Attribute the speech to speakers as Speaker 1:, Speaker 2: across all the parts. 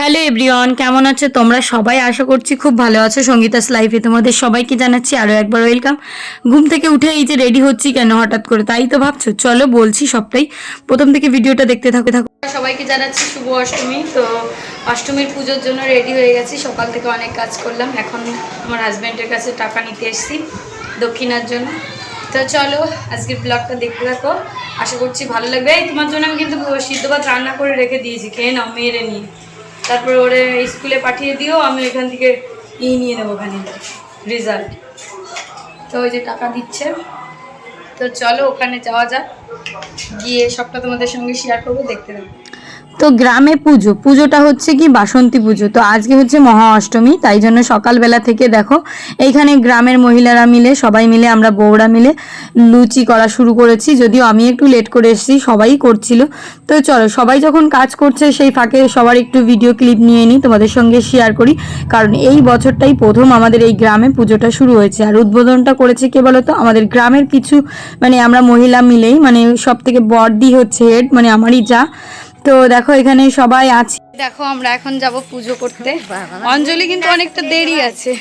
Speaker 1: Hello everyone, কেমন আছো তোমরা সবাই? আশা করছি খুব ভালো আছো। সঙ্গীতাস লাইফে তোমাদের সবাইকে জানাচ্ছি আরও একবার ওয়েলকাম। ঘুম থেকে উঠে এই যে রেডি হচ্ছি কেন হঠাৎ করে, তাই তো ভাবছো? চলো বলছি সবটাই, প্রথম থেকে ভিডিওটা দেখতে থাকো থাকো। সবাইকে জানাচ্ছি শুভ অষ্টমী। তো অষ্টমীর পুজোর জন্য রেডি হয়ে গেছি, সকাল থেকে অনেক কাজ করলাম। এখন আমার হাজব্যান্ডের কাছে টাকা নিতে এসেছি দক্ষিণার জন্য। তো চলো আজকের ব্লগটা দেখতে থাকো, আশা করছি ভালো লাগবে। এই তোমার জন্য আমি কিন্তু সিদ্ধ ভাত রান্না করে রেখে দিয়েছি, খেয়ে নাও মেয়েরে নিয়ে। তারপরে ওরে স্কুলে পাঠিয়ে দিও, আমি এখান থেকে নিয়ে নেবো ওখানে রেজাল্ট। তো ওই যে টাকা দিচ্ছে, তো চলো ওখানে যাওয়া যাক, গিয়ে সবটা তোমাদের সঙ্গে শেয়ার করবো, দেখতে দেবো। তো গ্রামে পুজোটা হচ্ছে কি বাসন্তী পুজো। তো আজকে হচ্ছে মহা অষ্টমী, তাই জন্য সকালবেলা থেকে দেখো এইখানে গ্রামের মহিলারা মিলে, সবাই মিলে, আমরা বউরা মিলে লুচি করা শুরু করেছি। যদিও আমি একটু লেট করে এসেছি, সবাই করছিল। তো চলো সবাই যখন কাজ করছে সেই ফাঁকে সবার একটু ভিডিও ক্লিপ নিয়ে নিই, তোমাদের সঙ্গে শেয়ার করি। কারণ এই বছরটাই প্রথম আমাদের এই গ্রামে পুজোটা শুরু হয়েছে। আর উদ্বোধনটা করেছে কে বলো তো? আমাদের গ্রামের কিছু আমরা মহিলা মিলেই, সব থেকে বড়দি হচ্ছে হেড, আমারই যা। তো দেখো এখানে সবাই আছে। দেখো আমরা এখন যাব পুজো করতে। অঞ্জলি কিন্তু অনেকটা দেরি আছে।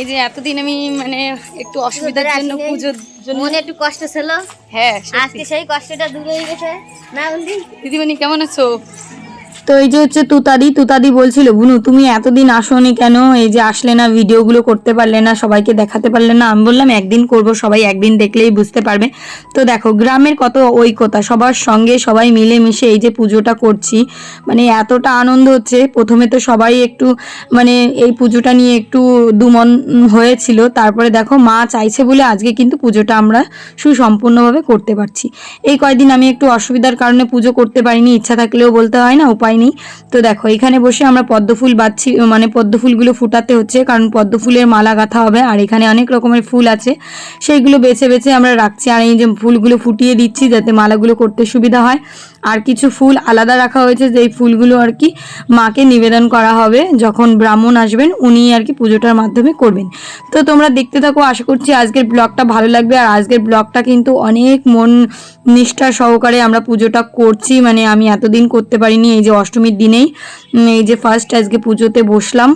Speaker 1: এই যে এতদিন আমি একটু অসুবিধার জন্য পুজোর জন্য
Speaker 2: মনে একটু কষ্ট ছিল।
Speaker 1: হ্যাঁ,
Speaker 2: আজকে সেই কষ্টটা দূর হয়ে গেছে না বন্ধু?
Speaker 1: দিদিমণি কেমন আছো? তো এই যে হচ্ছে তুতাদি বলছিল, বুনু তুমি এতদিন আসোনি কেন? এই যে আসলে না, ভিডিওগুলো করতে পারলে না, সবাইকে দেখাতে পারলে না। আমি বললাম একদিন করব, সবাই একদিন দেখলেই বুঝতে পারবে। তো দেখো গ্রামের কত ঐক্যতা, সবার সঙ্গে সবাই মিলে মিশে এই যে পুজোটা করছি, এতটা আনন্দ হচ্ছে। প্রথমে তো সবাই একটু এই পুজোটা নিয়ে একটু দুমন হয়েছিল, তারপরে দেখো মা চাইছে বলে আজকে কিন্তু পুজোটা আমরা সুসম্পূর্ণভাবে করতে পারছি। এই কয়দিন আমি একটু অসুবিধার কারণে পুজো করতে পারিনি, ইচ্ছা থাকলেও বলতে হয় না, উপায় নেই। তো দেখো এখানে বসে আমরা পদ্মফুল বাঁধছি, পদ্মফুলগুলো ফুটাতে হচ্ছে, কারণ পদ্মফুলের মালা গাঁথা হবে। আর এখানে অনেক রকমের ফুল আছে, সেইগুলো বেছে বেছে আমরা রাখছি। আর এই যে ফুলগুলো ফুটিয়ে দিচ্ছি যাতে মালাগুলো করতে সুবিধা হয়। আর কিছু ফুল আলাদা রাখা হয়েছে, যেই ফুলগুলো আর কি মাকে নিবেদন করা হবে যখন ব্রাহ্মণ আসবেন, উনি আর কি পুজোটার মাধ্যমে করবেন। তো তোমরা দেখতে থাকো, আশা করছি আজকের ব্লগটা ভালো লাগবে। আর আজকের ব্লগটা কিন্তু অনেক মন নিষ্ঠা সহকারে আমরা পুজোটা করছি, আমি এতদিন করতে পারিনি। এই যে অষ্টমীর দিনেই এই যে ফার্স্ট আজকে পুজোতে বসলাম,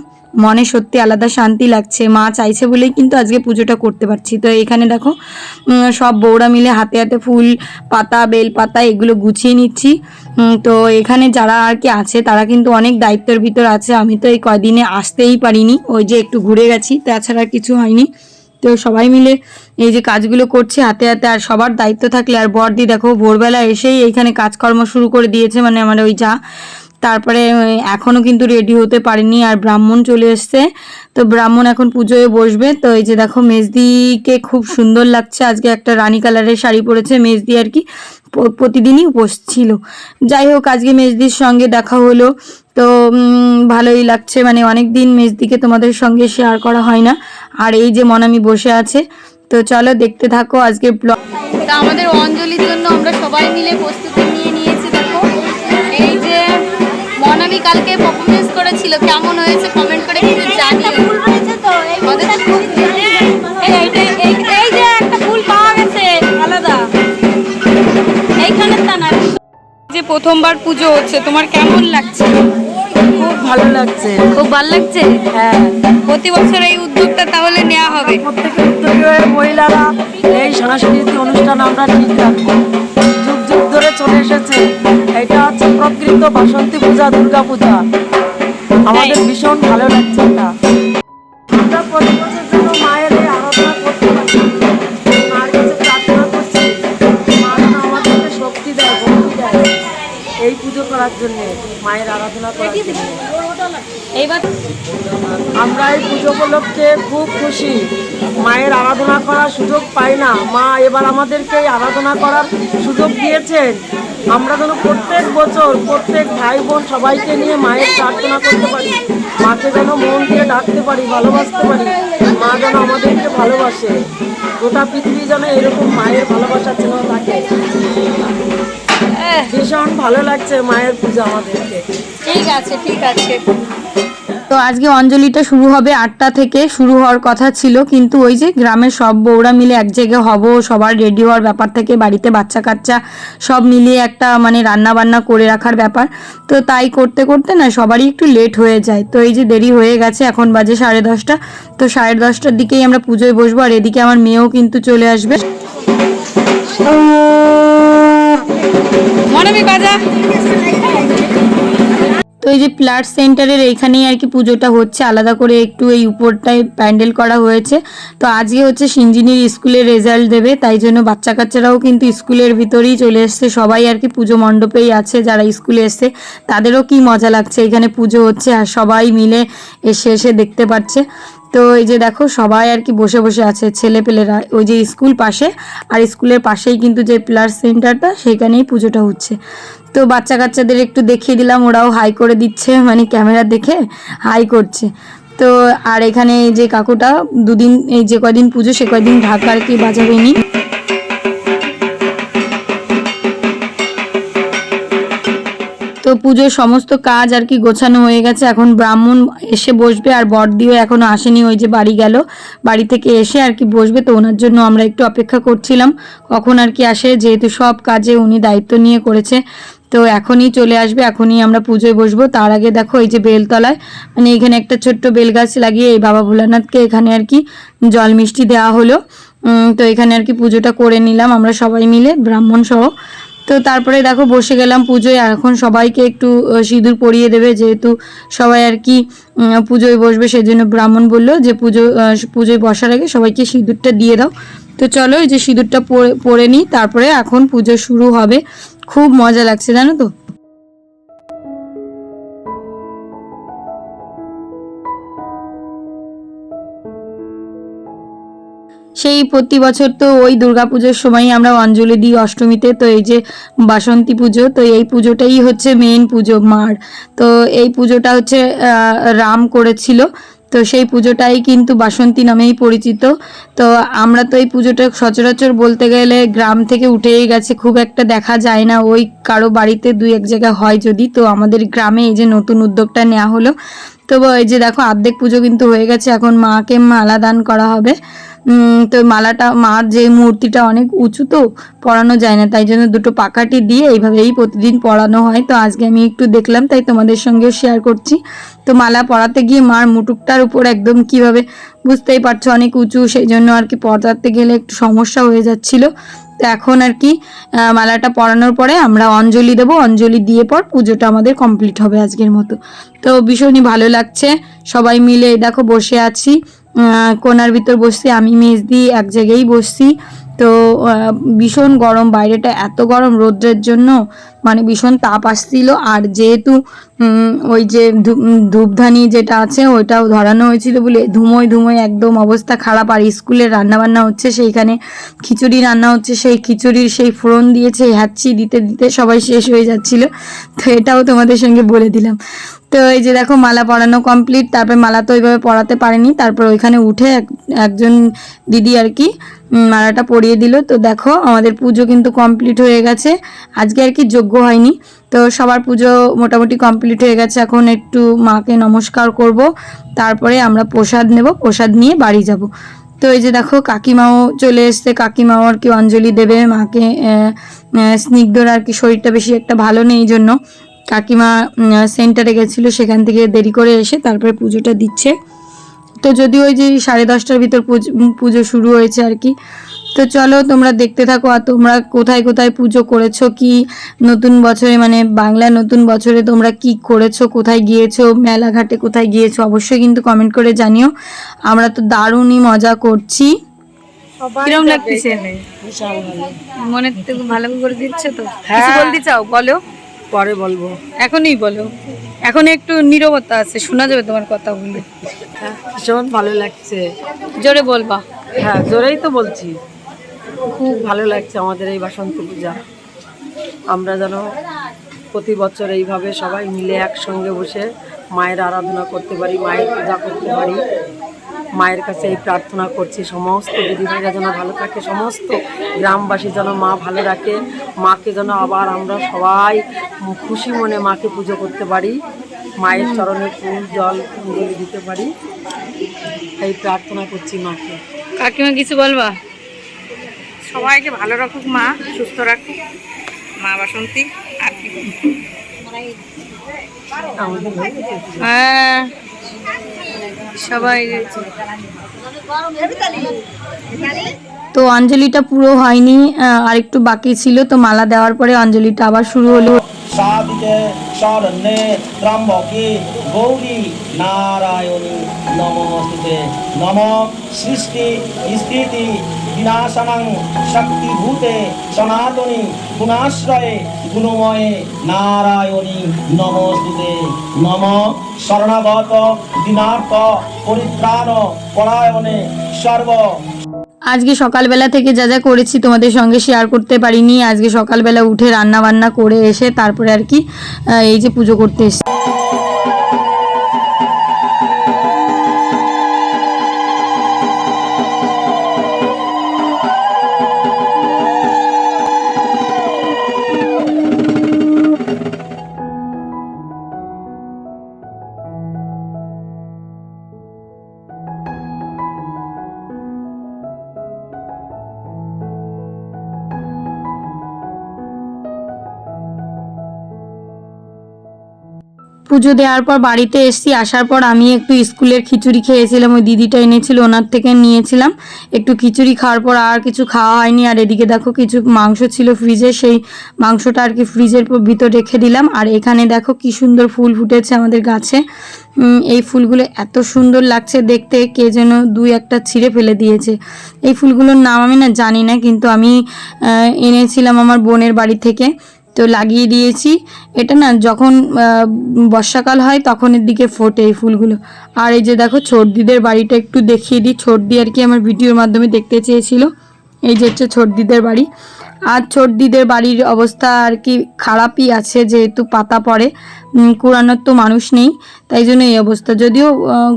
Speaker 1: মনে সত্যি আলাদা শান্তি লাগছে। মা চাইছে বলেই কিন্তু আজকে পুজোটা করতে পারছি। তো এখানে দেখো সব বউরা মিলে হাতে হাতে ফুল পাতা, বেল পাতা এগুলো গুছিয়ে নিচ্ছি। তো এখানে যারা আর কি আছে তারা কিন্তু অনেক দায়িত্বের ভিতর আছে। আমি তো এই কয়দিনে আসতেই পারিনি, ওই যে একটু ঘুরে গেছি, তাছাড়া কিছু হয়নি। তো সবাই মিলে এই যে কাজগুলো করছে হাতে হাতে। আর সবার দায়িত্ব থাকলে, আর বড়দি দেখো ভোরবেলা এসেই এইখানে কাজকর্ম শুরু করে দিয়েছে, আমার ওই যা। তারপরে এখনও কিন্তু রেডি হতে পারেনি, আর ব্রাহ্মণ চলে এসছে। তো ব্রাহ্মণ এখন পুজোয় বসবে। তো এই যে দেখো মেজদিকে খুব সুন্দর লাগছে, আজকে একটা রানী কালারের শাড়ি পরেছে মেজদি আর কি, প্রতিদিনই উপোস ছিল। যাই হোক আজকে মেজদির সঙ্গে দেখা হলো, তো ভালোই লাগছে। অনেক দিন মেজদিকে তোমাদের সঙ্গে শেয়ার করা হয় না। আর এই যে মনামি বসে আছে। তো চলো দেখতে থাকো আজকে ব্লগ। তা আমাদের অঞ্জলির জন্য আমরা সবাই মিলে প্রস্তুতি নিয়ে নিয়েছি। দেখো এই যে মনামি কালকে পারফরমেন্স করেছিল, কেমন হয়েছে কমেন্ট করে কিন্তু জানিও। এই যে একটা ফুল পাওয়া গেছে আলাদা, এইখানে তা না। যে প্রথমবার পুজো হচ্ছে, তোমার কেমন লাগছে?
Speaker 3: খুব ভালো লাগছে।
Speaker 1: খুব ভালো লাগছে।
Speaker 3: হ্যাঁ,
Speaker 1: প্রতি বছর এই উদ্যোগটা তাহলে নেওয়া হবে।
Speaker 3: প্রত্যেকের উদ্যোগে মহিলারা এই সাংস্কৃতিক অনুষ্ঠান আমরা ঠিক রাখবো, যুগ যুগ ধরে চলে এসেছে। এটা হচ্ছে প্রকৃত বাসন্তী পূজা, দুর্গা পূজা। আমাদের ভীষণ ভালো লাগছে এটা। আমরা প্রতি বছর জন্য মায়ের এই আরাধনা করতে পারি, মার কাছে প্রার্থনা করছি মা যেন আমাদেরকে শক্তি দেয়, ভক্তি দেয় এই পুজো করার জন্য, মায়ের আরাধনা করার জন্য।
Speaker 1: এইবার
Speaker 3: আমরা এই পুজো উপলক্ষে খুব খুশি। মায়ের আরাধনা করার সুযোগ পাই না, মা এবার আমাদেরকে এই আরাধনা করার সুযোগ দিয়েছেন। আমরা যেন প্রত্যেক বছর প্রত্যেক ভাই বোন সবাইকে নিয়ে মায়ের প্রার্থনা করতে পারি, মাকে যেন মন দিয়ে ডাকতে পারি, ভালোবাসতে পারি। মা যেন আমাদেরকে ভালোবাসে, গোটা পৃথিবী যেন এরকম মায়ের ভালোবাসা যেন থাকে। ভীষণ ভালো লাগছে মায়ের পূজা আমাদেরকে।
Speaker 1: ঠিক আছে, ঠিক আছে। তো আজকে অঞ্জলিটা শুরু হবে 8টা থেকে, শুরু হওয়ার কথা ছিল, কিন্তু ওই যে গ্রামের সব বউরা মিলে এক জায়গায় হব, সবার রেডি হওয়ার ব্যাপার থেকে, বাড়িতে বাচ্চা কাচ্চা সব মিলিয়ে একটা মানে রান্না বান্না করে রাখার ব্যাপার, তো তাই করতে করতে না সবারই একটু লেট হয়ে যায়। তো এই যে দেরি হয়ে গেছে, এখন বাজে 10:30, তো 10:30টার দিকেই আমরা পুজোয় বসবো। আর এদিকে আমার মেয়েও কিন্তু চলে আসবে। মনে বাজা। তো এই যে প্লাট সেন্টারের এইখানেই আর কি পুজোটা হচ্ছে, আলাদা করে একটু এই উপরটায় প্যান্ডেল করা হয়েছে। তো আজকে হচ্ছে সিঞ্জিনির স্কুলের রেজাল্ট দেবে, তাই জন্য বাচ্চা কাচ্চারাও কিন্তু স্কুলের ভিতরেই চলে এসছে, সবাই আর কি পুজো মণ্ডপেই আছে। যারা স্কুলে এসছে তাদেরও কি মজা লাগছে, এখানে পুজো হচ্ছে আর সবাই মিলে এসে দেখতে পাচ্ছে। তো এই যে দেখো সবাই আর কি বসে বসে আছে, ছেলেপেলেরা। ওই যে স্কুল পাশে, আর স্কুলের পাশেই কিন্তু যে প্লাট সেন্টারটা, সেখানেই পুজোটা হচ্ছে। তো বাচ্চা কাচ্চাদের একটু দেখিয়ে দিলাম, ওরাও হাই করে দিচ্ছে, মানে ক্যামেরা দেখে হাই করছে। তো আর এখানে এই যে কাকুটা দুদিন, এই যে কয়দিন পুজো সে কয়দিন ঢাকা আর কি বাজাবেনি। তো পুজোর সমস্ত কাজ আর কি গোছানো হয়ে গেছে, এখন ব্রাহ্মণ এসে বসবে, আর বড়দিও এখনো আসেনি, ওই যে বাড়ি গেল, বাড়ি থেকে এসে আর কি বসবে। তো ওনার জন্য আমরা একটু অপেক্ষা করছিলাম কখন আর কি আসে, যেহেতু সব কাজে উনি দায়িত্ব নিয়ে করেছে। তো এখনই চলে আসবে, এখনই আমরা পুজোয় বসবো। তার আগে দেখো এই যে বেলতলায়, মানে এখানে একটা ছোট্ট বেল গাছ লাগিয়ে এই বাবা ভোলানাথকে এখানে আর কি জল মিষ্টি দেওয়া হলো। তো এখানে আর কি পুজোটা করে নিলাম আমরা সবাই মিলে, ব্রাহ্মণ সহ। তো তারপরে দেখো বসে গেলাম পুজোয়, আর এখন সবাইকে একটু সিঁদুর পরিয়ে দেবে, যেহেতু সবাই আর কি পুজোয় বসবে, সেজন্য ব্রাহ্মণ বললো যে পুজোয় বসার আগে সবাইকে সিঁদুরটা দিয়ে দাও। তো চলো এই যে সিঁদুরটা পরে নিই, তারপরে এখন পুজো শুরু হবে। খুব মজা লাগছে জানো তো। সেই প্রতি বছর তো ওই দুর্গাপুজোর সময় আমরা অঞ্জলি দিই অষ্টমীতে। তো এই যে বাসন্তী পুজো, তো এই পুজোটাই হচ্ছে মেইন পুজো মার। তো এই পুজোটা হচ্ছে রাম করেছিল, তো সেই পুজোটাই কিন্তু বাসন্তী নামেই পরিচিত। তো আমরা তো এই পুজোটা সচরাচর বলতে গেলে গ্রাম থেকে উঠেই গেছে, খুব একটা দেখা যায় না, ওই কারো বাড়িতে 2-1 জায়গায় হয় যদি। তো আমাদের গ্রামে এই যে নতুন উদ্যোগটা নেওয়া হলো। তো এই যে দেখো অর্ধেক পুজো কিন্তু হয়ে গেছে, এখন মাকে মালা দান করা হবে। তো মালাটা, মার যে মূর্তিটা অনেক উঁচু তো পরানো যায় না, তাই জন্য দুটো পাকাটি দিয়ে এইভাবেই প্রতিদিন পরানো হয়। তো আজকে আমি একটু দেখলাম, তাই তোমাদের সঙ্গেও শেয়ার করছি। তো মালা পরাতে গিয়ে মার মুটুকটার উপর একদম কিভাবে, বুঝতেই পারছো অনেক উঁচু, সেই জন্য আর কি পরাতে গেলে একটু সমস্যা হয়ে যাচ্ছিল। তো এখন আর কি মালাটা পরানোর পরে আমরা অঞ্জলি দেবো, অঞ্জলি দিয়ে পর পুজোটা আমাদের কমপ্লিট হবে আজকের মতো। তো ভীষণই ভালো লাগছে, সবাই মিলে দেখো বসে আছি, কোনার ভিতর বসছি, আমি মেজদি এক জায়গায় বসছি। তো ভীষণ গরম, বাইরেটা এত গরম রোদ্রের জন্য, মানে ভীষণ তাপ আসছিল। আর যেহেতু ওই যে ধূপধানি যেটা আছে ওইটাও ধরানো হয়েছিল বলে ধুমোয় একদম অবস্থা খারাপ। আর স্কুলে রান্নাবান্না হচ্ছে, সেইখানে খিচুড়ি রান্না হচ্ছে, সেই খিচুড়ির সেই ফোড়ন দিয়েছে, হ্যাচ্ছি দিতে দিতে সবাই শেষ হয়ে যাচ্ছিল। তো এটাও তোমাদের সঙ্গে বলে দিলাম। তো এই যে দেখো মালা পরানো কমপ্লিট, তারপর মালা তো ওইভাবে পরাতে পারেনি, তারপর ওইখানে উঠে একজন দিদি আর কি মালাটা পরিয়ে দিল। তো দেখো আমাদের পুজো কিন্তু কমপ্লিট হয়ে গেছে, আজকে আর কি যজ্ঞ হয়নি। তো সবার পুজো মোটামুটি কমপ্লিট হয়ে গেছে, এখন একটু মাকে নমস্কার করব, তারপরে আমরা প্রসাদ নেব, প্রসাদ নিয়ে বাড়ি যাব। তো এই যে দেখো কাকিমাও চলে এসছে, কাকিমাও আর কি অঞ্জলি দেবে মাকে। স্নিগ্ধর আর কি শরীরটা বেশি একটা ভালো নেই, এই জন্য কাকিমা সেন্টারে গেছিলো, সেখান থেকে দেরি করে এসে তারপরে পুজোটা দিচ্ছে। তো যদিও ওই যে 10:30টার ভিতর পুজো শুরু হয়েছে আর কি। তো চলো তোমরা দেখতে থাকো। আর তোমরা কোথায় কোথায় পুজো করেছো, কি নতুন বছরে মানে বাংলা নতুন বছরে তোমরা কি করেছো, কোথায় গিয়েছো, মেলাঘাটে কোথায় গিয়েছো, অবশ্যই কিন্তু কমেন্ট করে জানিও। আমরা তো দারুণই মজা করছি। কিরম লাগতেছে? মনে তো ভালো করে দিচ্ছে তো, কিছু বলতে চাও বলো?
Speaker 3: পরে বলবো,
Speaker 1: এখনই বলো, এখন একটু নীরবতা আছে, শোনা যাবে তোমার কথা বলে।
Speaker 3: ভীষণ ভালো লাগছে।
Speaker 1: জোরে বলবা?
Speaker 3: হ্যাঁ জোরেই তো বলছি, খুব ভালো লাগছে আমাদের এই বাসন্তী পূজা। আমরা যেন প্রতি বছর এইভাবে সবাই মিলে একসঙ্গে বসে মায়ের আরাধনা করতে পারি, মায়ের পূজা করতে পারি। মায়ের কাছে এই প্রার্থনা করছি সমস্ত দিদিভাইরা যেন ভালো থাকে, সমস্ত গ্রামবাসী যেন মা ভালো রাখে, মাকে যেন আবার আমরা সবাই খুশি মনে মাকে পুজো করতে পারি। মায়ের চরণে ফুল জল অঞ্জলি দিতে পারি, এই প্রার্থনা করছি মাকে।
Speaker 1: কাকিমা কিছু বলবা?
Speaker 4: সবাইকে ভালো রাখুক মা, সুস্থ রাখুক মা বাসন্তী। আর কি বলবো?
Speaker 3: আমাদের হয়ে গেছে।
Speaker 1: হ্যাঁ সবাই। তো অঞ্জলিটা পুরো হয়নি, আর একটু বাকি ছিল। তো মালা দেওয়ার পরে অঞ্জলিটা আবার শুরু হলো।
Speaker 5: সাদিকে শরণ্যে ত্রম্বকে গৌরী নারায়ণী নমস্তুতে। নম সৃষ্টি স্থিতি বিনাশানাং শক্তিভূতে সনাতনী গুণাশ্রয়ে গুণময়ে নারায়ণী নমস্তুতে। নম শরণাগত দীনার্থ পরিত্রাণ পরায়ণে সর্ব।
Speaker 1: আজকে সকালবেলা থেকে যা যা করেছি তোমাদের সঙ্গে শেয়ার করতে পারিনি। আজকে সকালবেলা উঠে রান্না বান্না করে এসে তারপরে আর কি এই যে পুজো করতে এসেছি। পুজো দেওয়ার পর বাড়িতে এসেছি। আসার পর আমি একটু স্কুলের খিচুড়ি খেয়েছিলাম, ওই দিদিটা এনেছিল, ওনার থেকে নিয়েছিলাম একটু খিচুড়ি। খাওয়ার পর আর কিছু খাওয়া হয়নি। আর এদিকে দেখো কিছু মাংস ছিল ফ্রিজে, সেই মাংসটা আর কি ফ্রিজের ভিতর রেখে দিলাম। আর এখানে দেখো কি সুন্দর ফুল ফুটেছে আমাদের গাছে। এই ফুলগুলো এত সুন্দর লাগছে দেখতে, কে যেন দুই একটা ছিঁড়ে ফেলে দিয়েছে। এই ফুলগুলোর নাম আমি না জানি না, কিন্তু আমি এনেছিলাম আমার বোনের বাড়ি থেকে, তো লাগিয়ে দিয়েছি। এটা না যখন বর্ষাকাল হয় তখন এর দিকে ফোটে এই ফুলগুলো। আর এই যে দেখো ছোটদিদের বাড়িটা একটু দেখিয়ে দিই। ছোটদি আর কি আমার ভিডিওর মাধ্যমে দেখতে চেয়েছিল। এই যে হচ্ছে ছোটদিদের বাড়ি। আর ছোটদিদের বাড়ির অবস্থা আর কি খারাপই আছে, যেহেতু পাতা পড়ে, কুড়ানোর তো মানুষ নেই, তাই জন্য এই অবস্থা। যদিও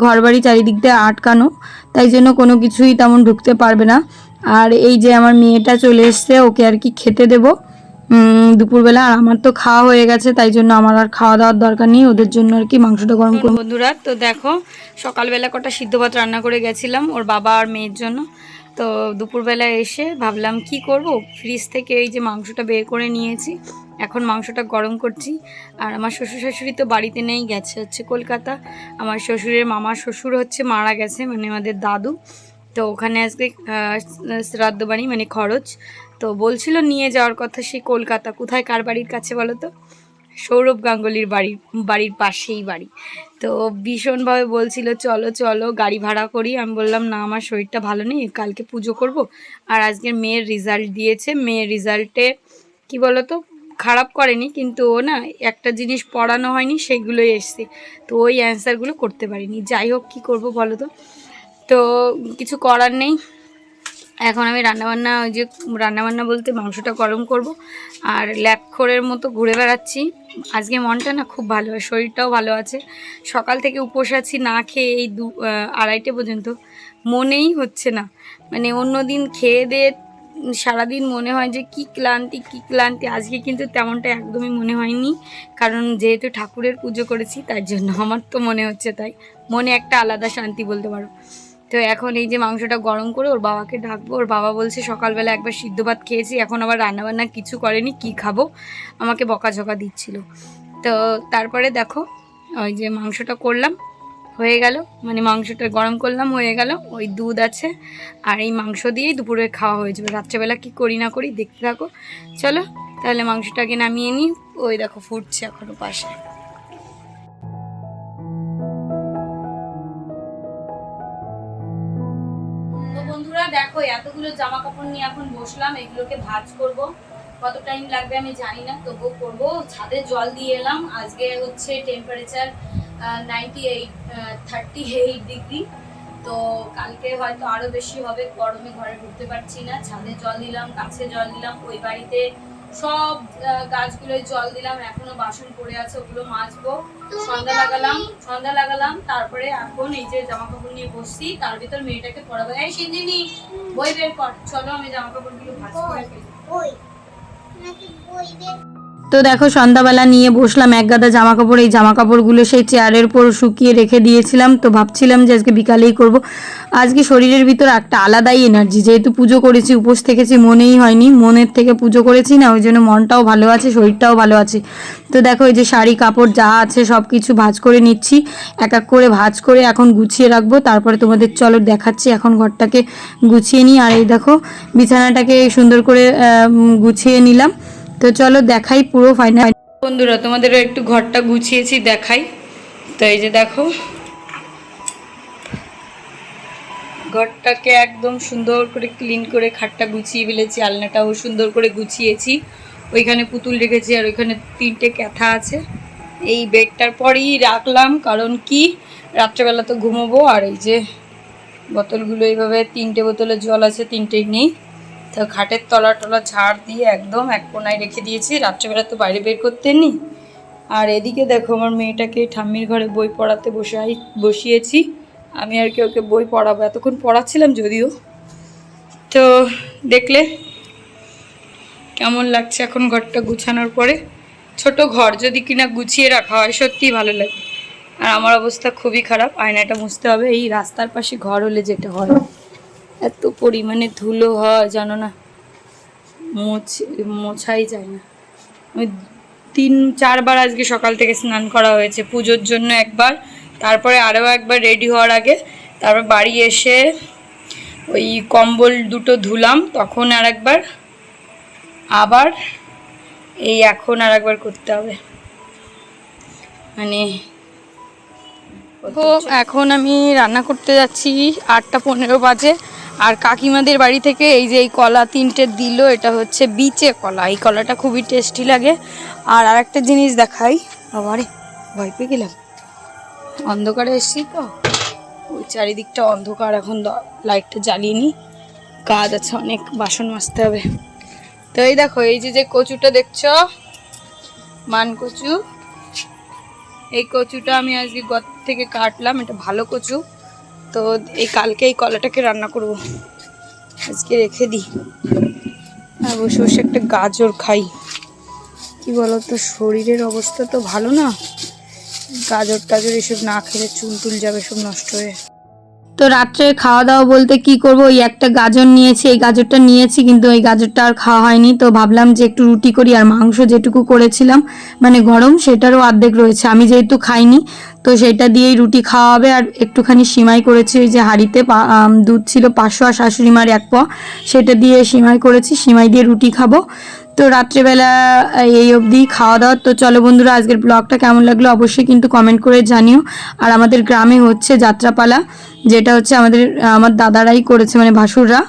Speaker 1: ঘরবাড়ি চারিদিক দিয়ে আটকানো, তাই জন্য কোনো কিছুই তেমন ঢুকতে পারবে না। আর এই যে আমার মেয়েটা চলে এসছে, ওকে আর কি খেতে দেবো দুপুরবেলা। আর আমার তো খাওয়া হয়ে গেছে, তাই জন্য আমার আর খাওয়া দাওয়ার দরকার নেই, ওদের জন্য আর কি মাংসটা গরম করব। বন্ধুরা তো দেখো সকালবেলা কটা সিদ্ধ ভাত রান্না করে গেছিলাম ওর বাবা আর মেয়ের জন্য। তো দুপুরবেলা এসে ভাবলাম কি করব, ফ্রিজ থেকে এই যে মাংসটা বের করে নিয়েছি, এখন মাংসটা গরম করছি। আর আমার শ্বশুর শাশুড়ি তো বাড়িতে নেই, গেছে হচ্ছে কলকাতা। আমার শ্বশুরের মামার শ্বশুর হচ্ছে মারা গেছে, মানে আমাদের দাদু। তো ওখানে আজকে শ্রাদ্ধ বাড়ি মানে খরচ, তো বলছিল নিয়ে যাওয়ার কথা সেই কলকাতা। কোথায়, কার বাড়ির কাছে বলো তো? সৌরভ গাঙ্গুলির বাড়ির পাশেই বাড়ি। তো ভীষণভাবে বলছিল চলো চলো গাড়ি ভাড়া করি। আমি বললাম না, আমার শরীরটা ভালো নেই, কালকে পুজো করব। আর আজকের মেয়ের রেজাল্ট দিয়েছে, মেয়ের রেজাল্টে কি বলো তো খারাপ করেনি, কিন্তু ও না একটা জিনিস পড়ানো হয়নি সেগুলোই এসছে, তো ওই অ্যান্সারগুলো করতে পারিনি। যাই হোক কী করব বলো তো, তো কিছু করার নেই। এখন আমি রান্নাবান্না, ওই যে রান্নাবান্না বলতে মাংসটা গরম করব। আর ল্যাপখোরের মতো ঘুরে বেড়াচ্ছি। আজকে মনটা না খুব ভালো, শরীরটাও ভালো আছে। সকাল থেকে উপোস আছি না খেয়ে এই 2-2:30 পর্যন্ত, মনেই হচ্ছে না। মানে অন্য দিন খেয়ে দিয়ে সারাদিন মনে হয় যে কী ক্লান্তি কী ক্লান্তি, আজকে কিন্তু তেমনটা একদমই মনে হয়নি। কারণ যেহেতু ঠাকুরের পুজো করেছি তাই জন্য আমার তো মনে হচ্ছে, তাই মনে একটা আলাদা শান্তি বলতে পারো। তো এখন এই যে মাংসটা গরম করে ওর বাবাকে ডাকবো। ওর বাবা বলছে সকালবেলা একবার সিদ্ধ ভাত খেয়েছি, এখন আবার রান্নাবান্না কিছু করেনি, কি খাবো, আমাকে বকাঝকা দিচ্ছিল। তো তারপরে দেখো ওই যে মাংসটা করলাম, হয়ে গেল, মানে মাংসটা গরম করলাম, হয়ে গেল। ওই দুধ আছে আর এই মাংস দিয়েই দুপুরে খাওয়া হয়ে যাবে। রাত্রেবেলা কি করি না করি দেখতে থাকো। চলো তাহলে মাংসটাকে নামিয়ে নিই। ওই দেখো ফুটছে এখনো পাশে। বন্ধুরা দেখো এতগুলো জামা কাপড় নিয়ে এখন বসলাম, এগুলোকে ভাঁজ করব। কত টাইম লাগবে আমি জানি না, তবুও করবো। ছাদে জল দিয়ে এলাম। আজকে হচ্ছে টেম্পারেচার 38 ডিগ্রি, তো কালকে হয়তো আরো বেশি হবে। গরমে ঘরে ঢুকতে পারছি না। ছাদে জল দিলাম, গাছে জল দিলাম, ওই বাড়িতে সব গাছগুলোয় জল দিলাম। এখনো বাসন পড়ে আছে, ওগুলো মাজবো। সন্ধ্যা লাগালাম, তারপরে এখন এই যে জামা কাপড় নিয়ে বসছি, তার ভিতর মেয়েটাকে পড়াবো। এই সিন্দিনি বই বের কর, চলো আমি জামা কাপড়গুলো ভাঁজ করে ফেলি। তো দেখো সন্ধ্যাবেলা নিয়ে বসলাম এক গাদা জামা কাপড়। এই জামা কাপড়গুলো সেই চেয়ারের উপর শুকিয়ে রেখে দিয়েছিলাম। তো ভাবছিলাম যে আজকে বিকালেই করব। আজকে শরীরের ভিতর একটা আলাদাই এনার্জি, যেহেতু পুজো করেছি, উপোস থেকেছি, মনেই হয়নি, মনের থেকে পুজো করেছি না, ওই জন্য মনটাও ভালো আছে, শরীরটাও ভালো আছে। তো দেখো এই যে শাড়ি কাপড় যা আছে সব কিছু ভাঁজ করে নিচ্ছি, এক এক করে ভাঁজ করে এখন গুছিয়ে রাখবো। তারপরে তোমাদের চলো দেখাচ্ছি, এখন ঘরটাকে গুছিয়ে নিই। আর এই দেখো বিছানাটাকে সুন্দর করে গুছিয়ে নিলাম। তো চলো দেখাই পুরো ফাইনাল। বন্ধুরা তোমাদেরও একটু ঘরটা গুছিয়েছি দেখাই। তো এই যে দেখো ঘরটাকে একদম সুন্দর করে ক্লিন করে খাটটা গুছিয়ে ফেলেছি, আলনাটাও সুন্দর করে গুছিয়েছি। ওইখানে পুতুল রেখেছি আর ওইখানে 3টে ক্যাথা আছে। এই বেডটার পরেই রাখলাম, কারণ কি রাত্রেবেলা তো ঘুমোবো। আর এই যে বোতলগুলো এইভাবে 3টে বোতলের জল আছে, 3টেই নেই। তো খাটের তলা টলা ঝাড় দিয়ে একদম এক কোনায় রেখে দিয়েছি, রাত্রেবেলা তো বাইরে বের করতে নি। আর এদিকে দেখো আমার মেয়েটাকে ঠাম্মির ঘরে বই পড়াতে বসিয়েছি। আমি আর কি ওকে বই পড়াবো, এতক্ষণ পড়াচ্ছিলাম যদিও। তো দেখলে কেমন লাগছে এখন ঘরটা গুছানোর পরে। ছোট ঘর যদি কিনা গুছিয়ে রাখা হয় সত্যিই ভালো লাগে। আর আমার অবস্থা খুবই খারাপ, আয়নাটা মুছতে হবে। এই রাস্তার পাশে ঘর হলে যেটা হয়, এত পরিমাণে ধুলো হয় জানো না, মোছাই যায় না। আমি 3-4 বার আজকে সকাল থেকে স্নান করা হয়েছে, পুজোর জন্য একবার, তারপরে আরও একবার রেডি হওয়ার আগে, তারপর বাড়ি এসে ওই কম্বল 2টো ধুলাম, তখন আর একবার, আবার এই এখন আর একবার করতে হবে। মানে তো এখন আমি রান্না করতে যাচ্ছি, 8টা 15 বাজে। আর কাকিমাদের বাড়ি থেকে এই যে এই কলা 3টে দিল, এটা হচ্ছে বিচে কলা। এই কলাটা খুবই টেস্টি লাগে। আর আরেকটা জিনিস দেখাই, আবারে ভয় পেয়ে গেলাম, অন্ধকারে এসছি তো, ওই চারিদিকটা অন্ধকার। এখন লাইটটা জ্বালিয়ে নিই, কাজ আছে অনেক, বাসন মাজতে হবে। তো এই দেখো এই যে কচুটা দেখছো, মান কচু, এই কচুটা আমি আজকে গত থেকে কাটলাম, এটা ভালো কচু। তো এই কালকে এই কলাটাকে রান্না করব, আজকে রেখে দিই। আর বসে বসে একটা গাজর খাই, কি বলো তো শরীরের অবস্থা তো ভালো না, গাজর টাজর এসব না খেলে চুল টুল যাবে সব নষ্ট হয়ে। তো রাত্রে খাওয়া দাওয়া বলতে কি করব, ওই একটা গাজর নিয়েছি, এই গাজরটা নিয়েছি, কিন্তু ওই গাজরটা আর খাওয়া হয়নি। তো ভাবলাম যে একটু রুটি করি, আর মাংস যেটুকু করেছিলাম মানে গরম, সেটারও অর্ধেক রয়েছে, আমি যেহেতু খাইনি তো সেটা দিয়েই রুটি খাওয়া হবে। আর একটুখানি সিমাই করেছি, ওই যে হাঁড়িতে দুধ ছিল 500 আর শাশুড়ি মার 1 পোয়া, সেটা দিয়ে সিমাই করেছি, সিমাই দিয়ে রুটি খাবো। তো রাত্রেবেলা এই অবধি খাওয়া দাওয়া। তো চলো বন্ধুরা, আজকের ব্লগটা কেমন লাগলো অবশ্যই কিন্তু কমেন্ট করে জানিও। আর আমাদের গ্রামে হচ্ছে যাত্রাপালা, যেটা হচ্ছে আমার দাদারাই করেছে, মানে ভাসুররা।